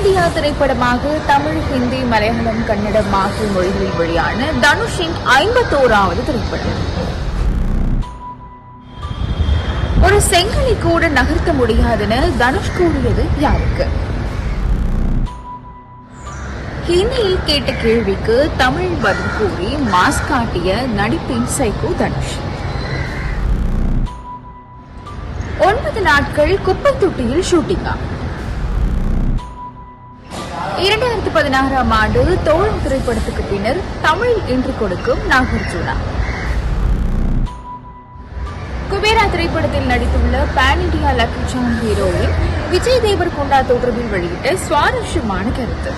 India திரைப்படமாக தமிழ், ஹிந்தி, மலையாளம், கன்னடம் ஆகிய மொழிகளில் வெளியான தனுஷின் 51வது திரைப்படம். ஒரு செங்கலை கூட நகர்த்த முடியாதென தனுஷ் கூறியது யாருக்கு? ஹிந்தியில் கேட்ட கேள்விக்கு தமிழ் பதில் கூறி மாஸ் காட்டிய நடிப்பின் சைக்கோ தனுஷ். 9 நாட்கள் குப்பை தொட்டியில் ஷூட்டிங்கா? 2016ஆம் ஆண்டு தோழன் திரைப்படத்துக்கு பின்னர் தமிழில் இன்று கொடுக்கும் நாகார்ஜுனா. குபேரா திரைப்படத்தில் நடித்துள்ள pan India lucky charm heroine Vijay Deverakonda தொடர்பில் வெளியிட்ட சுவாரஸ்யமான கருத்து.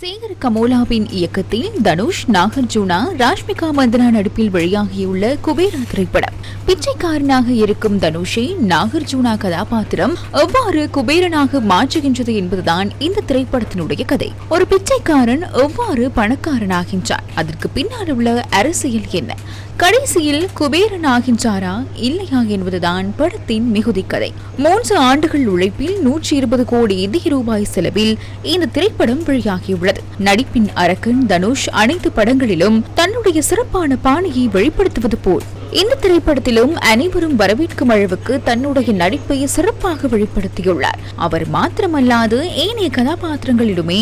சேகர் கமோலாவின் இயக்கத்தில் தனுஷ், நாகார்ஜுனா, ராஷ்மிகா மந்தனா நடிப்பில் வெளியாகியுள்ள குபேரா திரைப்படம். பிச்சைக்காரனாக இருக்கும் தனுஷை நாகார்ஜுனா கதாபாத்திரம் எவ்வாறு குபேரனாக மாற்றுகின்றது என்பதுதான் இந்த திரைப்படத்தினுடைய கதை. ஒரு பிச்சைக்காரன் எவ்வாறு பணக்காரனாகின்றான், அதற்கு பின்னால் உள்ள அரசியல் என்ன, கடைசியில் குபேரன் ஆகின்றாரா இல்லையா என்பதுதான் படத்தின் மிகுதி கதை. 3 ஆண்டுகள் உழைப்பில் 120 கோடி இந்திய ரூபாய் செலவில் இந்த திரைப்படம் வெளியாகியுள்ளது. நடிப்பின் அரக்கன் தனுஷ் அனைத்து படங்களிலும் தன்னுடைய சிறப்பான பாணியை வெளிப்படுத்துவது போல் இந்த திரைப்படத்திலும் அனைவரும் வரவேற்கும் அளவுக்கு தன்னுடைய நடிப்பை சிறப்பாக வெளிப்படுத்தியுள்ளார். அவர் மாத்திரமல்லாது ஏனைய கதாபாத்திரங்களிலுமே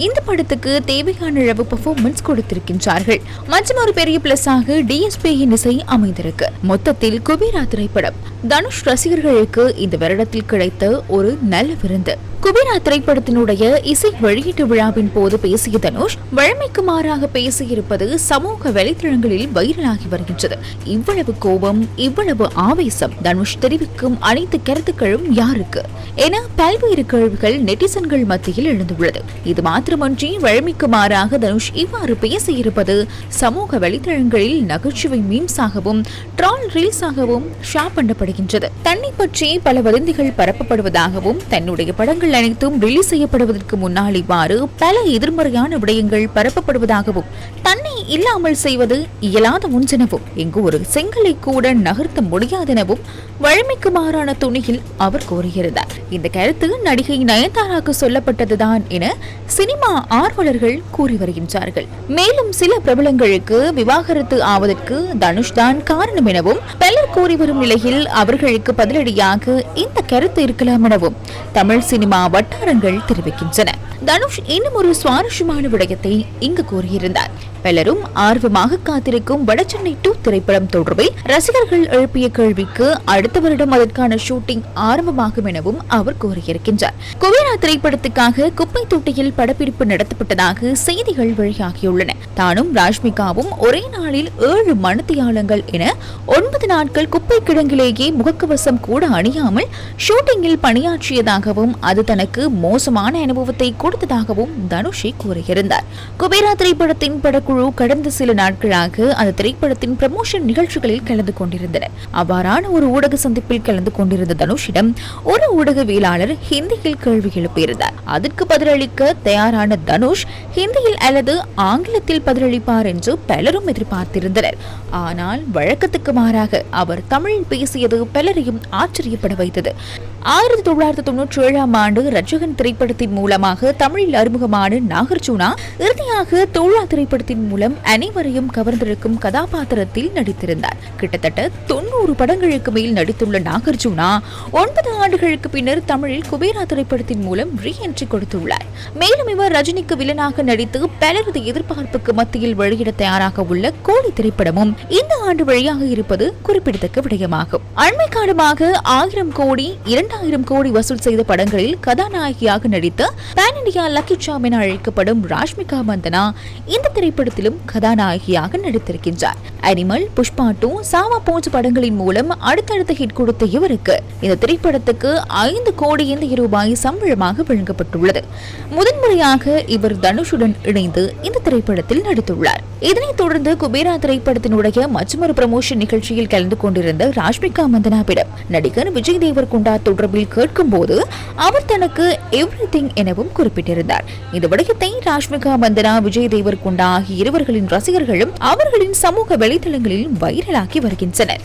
இந்த படத்துக்கு தேவையான அளவு பெர்ஃபார்மன்ஸ் கொடுத்திருக்கின்றார்கள். மற்றும் ஒரு பெரிய பிளஸாக டிஎஸ்பியின் இசை அமைந்திருக்கு. மொத்தத்தில் குபேரா திரைப்படம் தனுஷ் ரசிகர்களுக்கு இந்த வருடத்தில் கிடைத்த ஒரு நல்ல விருந்து. குபேரா திரைப்படத்தினுடைய இசை வெளியீட்டு விழாவின் போது பேசிய தனுஷ் வழமைக்கு மாறாக பேசியிருப்பது சமூக வலைதளங்களில் வைரலாகி வருகின்றது. இவ்வளவு கோபம், இவ்வளவு ஆவேசம் தனுஷ் தெரிவிக்கும் அனைத்து கருத்துக்களும் யாருக்கு என பல்வேறு கேள்விகள் நெட்டிசன்கள் மத்தியில் எழுந்துள்ளது. இது மாத்திரமன்றி வழமைக்கு மாறாக தனுஷ் இவ்வாறு பேசியிருப்பது சமூக வலைதளங்களில் நகைச்சுவை மீம்ஸாகவும் ட்ரால் ரீல்ஸாகவும் ஷேர் பண்ணப்படுகின்றது. தன்னை பற்றி பல வதந்திகள் பரப்பப்படுவதாகவும் தன்னுடைய படங்கள் அனைத்தும் ரிலீஸ் செய்யப்படுவதற்கு முன்னால் இவ்வாறு பல எதிர்மறையான விடயங்கள் பரப்பப்படுவதாகவும் தன்னை இல்லாமல் செய்வது இயலாத ஒன்றெனவும் இங்கு ஒரு செங்கலை கூட நகர்த்த முடியாதெனவும் வழமைக்கு மாறான துணியில் அவர் கூறியிருந்தார். இந்த கருத்து நடிகை நயன்தாராக்கு சொல்லப்பட்டதுதான் என சினிமா ஆர்வலர்கள் கூறி வருகின்றார்கள். மேலும் சில பிரபலங்களுக்கு விவாகரத்து ஆவதற்கு தனுஷ் தான் காரணம் எனவும் பலர் கூறி வரும் நிலையில் அவர்களுக்கு பதிலடியாக இந்த கருத்து இருக்கலாம் எனவும் தமிழ் சினிமா வட்டாரங்கள் தெரிவிக்கின்றன. தனுஷ் இன்னும் ஒரு சுவாரஸ்யமான விடயத்தை இங்கு கூறியிருந்தார். பலரும் ஆர்வமாக காத்திருக்கும் வடசென்னை 2 திரைப்படம் தொடர்பில் ரசிகர்கள் எழுப்பிய கேள்விக்கு அடுத்த வருடம் அதற்கான ஷூட்டிங் ஆரம்பமாகும் எனவும் அவர் கூறியிருக்கின்றார். குபேரா திரைப்படத்துக்காக குப்பை தொட்டியில் படப்பிடிப்பு நடத்தப்பட்டதாக செய்திகள் வெளியாகியுள்ளன. தானும் ராஷ்மிகாவும் ஒரே நாளில் 7 மணித்தியாலங்கள் என 9 நாட்கள் குப்பை கிடங்கிலேயே முகக்கவசம் கூட அணியாமல் ஷூட்டிங்கில் பணியாற்றியதாகவும் அது தனக்கு மோசமான அனுபவத்தை கொடுத்ததாகவும் தனுஷை கூறியிருந்தார். குபேரா திரைப்படத்தின் படக்குழு கடந்த சில நாட்களாக அந்த திரைப்படத்தின் ப்ரமோஷன் நிகழ்ச்சிகளில் கலந்து கொண்டிருந்தனர். அவ்வாறான ஒரு ஊடக சந்திப்பில் கலந்து கொண்டிருந்த தனுஷிடம் ஒரு ஊடகவியலாளர் ஹிந்தியில் கேள்வி எழுப்பியிருந்தார். அதற்கு பதிலளிக்க தயாரான தனுஷ் ஹிந்தியில் அல்லது ஆங்கிலத்தில் பதிலளிப்பார் என்று பலரும் எதிர்பார்த்திருந்தனர். ஆனால் வழக்கத்துக்கு மாறாக அவர் தமிழில் பேசியது பலரையும் ஆச்சரியப்பட வைத்தது. 1997ஆம் ஆண்டு ரட்சகன் திரைப்படத்தின் மூலமாக தமிழில் அறிமுகமான நாகார்ஜுனா இறுதியாக தோழா திரைப்படத்தின் மூலம் அனைவரையும் கவர்ந்திருக்கும் கதாபாத்திரத்தில் நடித்திருந்தார். கிட்டத்தட்ட 90 படங்களுக்கு மேல் நடித்துள்ள நாகார்ஜுனா 9 ஆண்டுகளுக்கு பின்னர் தமிழில் குபேரா திரைப்படத்தின் மூலம் ரீஎன்ட்ரி கொடுத்துள்ளார். மேலும் இவர் ரஜினிக்கு வில்லனாக நடித்து பலரது எதிர்பார்ப்புக்கு மத்தியில் வெளியிட தயாராக உள்ள கோடி திரைப்படமும் இந்த ஆண்டு வெளியாக இருப்பது குறிப்பிடத்தக்க விடயமாகும். அண்மை காலமாக 1000 கோடி 2000 கோடி வசூல் செய்த படங்களில் கதாநாயகியாக நடித்த பேன் இண்டியா லக்கி சார்ம் என அழைக்கப்படும் ராஷ்மிகா மந்தனா இந்த திரைப்படத்திலும் கதாநாயகியாக நடித்திருக்கின்றார். அனிமல், புஷ்பா 2, சாவா போன்ற படங்களின் மூலம் அடுத்தடுத்த ஹிட் கொடுத்த இவருக்கு இந்த திரைப்படத்துக்கு 5 கோடி இந்திய ரூபாய் சம்பளமாக வழங்கப்பட்டுள்ளது. முதன்முறை முதன்முறையாக இவர் தனுஷுடன் இணைந்து இந்த திரைப்படத்தில் நடித்துள்ளார். இதனைத் தொடர்ந்து குபேரா திரைப்படத்தினுடைய மற்றொரு ப்ரமோஷன் நிகழ்ச்சியில் கலந்து கொண்டிருந்த ராஷ்மிகா மந்தனாவிடம் நடிகர் விஜய் தேவர்கொண்டா தொடர்பில் கேட்கும் போது அவர் தனக்கு எவ்ரிதிங் எனவும் குறிப்பிட்டிருந்தார். இந்த விடயத்தை ராஷ்மிகா மந்தனா, விஜய் தேவர்கொண்டா ஆகிய இருவர்களின் ரசிகர்களும் அவர்களின் சமூக வலைதளங்களில் வைரலாக்கி வருகின்றனர்.